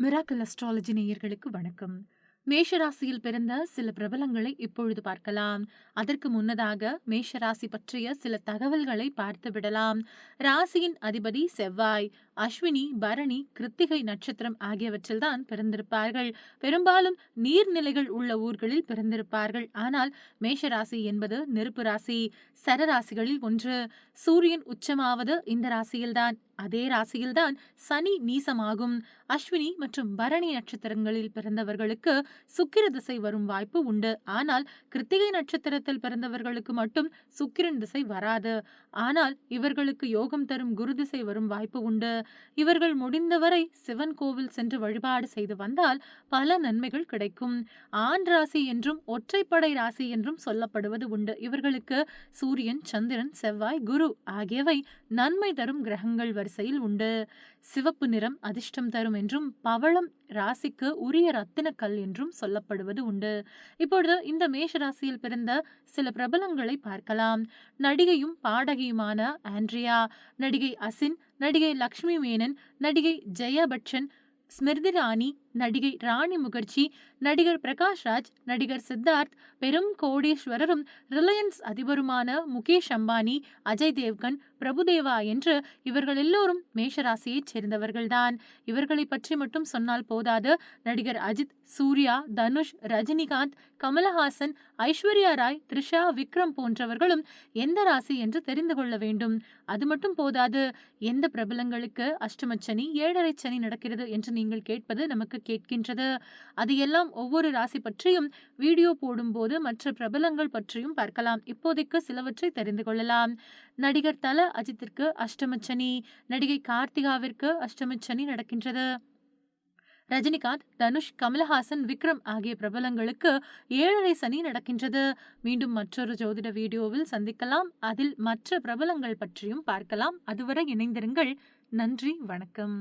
Miracle astrology நேயர்களுக்கு வணக்கம். மேஷராசியில் பிறந்த சில பிரபலங்களை இப்பொழுது பார்க்கலாம். அதற்கு முன்னதாக மேஷராசி பற்றிய சில தகவல்களை பார்த்து விடலாம். ராசியின் அதிபதி செவ்வாய். அஸ்வினி, பரணி, கிருத்திகை நட்சத்திரம் ஆகியவற்றில்தான் பிறந்திருப்பார்கள். பெரும்பாலும் நீர்நிலைகள் உள்ள ஊர்களில் பிறந்திருப்பார்கள். ஆனால் மேஷராசி என்பது நெருப்பு ராசி, சரராசிகளில் ஒன்று. சூரியன் உச்சமாவது இந்த ராசியில்தான். அதே ராசியில்தான் சனி நீசமாகும். அஸ்வினி மற்றும் பரணி நட்சத்திரங்களில் பிறந்தவர்களுக்கு சுக்கிர திசை வரும் வாய்ப்பு உண்டு. ஆனால் கிருத்திகை நட்சத்திரத்தில் பிறந்தவர்களுக்கு மட்டும் சுக்கிரன் திசை வராது. ஆனால் இவர்களுக்கு யோகம் தரும் குரு திசை வரும் வாய்ப்பு உண்டு. இவர்கள் முடிந்தவரை சிவன் கோவில் சென்று வழிபாடு செய்து வந்தால் பல நன்மைகள் கிடைக்கும். ஆண் ராசி என்றும் ஒற்றைப்படை ராசி என்றும் சொல்லப்படுவது உண்டு. இவர்களுக்கு சூரியன், சந்திரன், செவ்வாய், குரு ஆகியவை நன்மை தரும் கிரகங்கள் வரிசையில் உண்டு. சிவப்பு நிறம் அதிர்ஷ்டம் தரும் என்றும் பவளம் ராசிக்கு உரிய ரத்தின கல் என்றும் சொல்லப்படுவது உண்டு. இப்பொழுது இந்த மேஷ ராசியில் பிறந்த சில பிரபலங்களை பார்க்கலாம். நடிகையும் பாடகியுமான ஆண்ட்ரியா, நடிகை அசின், நடிகை லக்ஷ்மி மேனன், நடிகை ஜெயா பச்சன், ஸ்மிருதி இரானி, நடிகை ராணி முகர்ஜி, நடிகர் பிரகாஷ் ராஜ், நடிகர் சித்தார்த், பெரும் கோடீஸ்வரரும் ரிலையன்ஸ் அதிபருமான முகேஷ் அம்பானி, அஜய் தேவ்கன், பிரபுதேவா என்று இவர்கள் எல்லோரும் மேஷராசியைச் சேர்ந்தவர்கள்தான். இவர்களை பற்றி மட்டும் சொன்னால் போதாது. நடிகர் அஜித், சூர்யா, தனுஷ், ரஜினிகாந்த், கமலஹாசன், ஐஸ்வர்யா ராய், த்ரிஷா, விக்ரம் போன்றவர்களும் எந்த ராசி என்று தெரிந்து கொள்ள வேண்டும். அது மட்டும் போதாது. எந்த பிரபலங்களுக்கு அஷ்டமச்சனி, ஏழரை சனி நடக்கிறது என்று நீங்கள் கேட்பது நமக்கு கேட்கின்றது. அது எல்லாம் ஒவ்வொரு ராசி பற்றியும் வீடியோ போடும்போது மற்ற பிரபலங்கள் பற்றியும் பார்க்கலாம். இப்போதைக்கு சிலவற்றை தெரிந்து கொள்ளலாம். நடிகர் தல அஜித்திற்கு அஷ்டமச்சனி, நடிகை கார்த்திகாவிற்கு அஷ்டமச்சனி நடக்கின்றது. ரஜினிகாந்த், தனுஷ், கமலஹாசன், விக்ரம் ஆகிய பிரபலங்களுக்கு ஏழரை சனி நடக்கின்றது. மீண்டும் மற்றொரு ஜோதிட வீடியோவில் சந்திக்கலாம். அதில் மற்ற பிரபலங்கள் பற்றியும் பார்க்கலாம். அதுவரை இணைந்திருங்கள். நன்றி, வணக்கம்.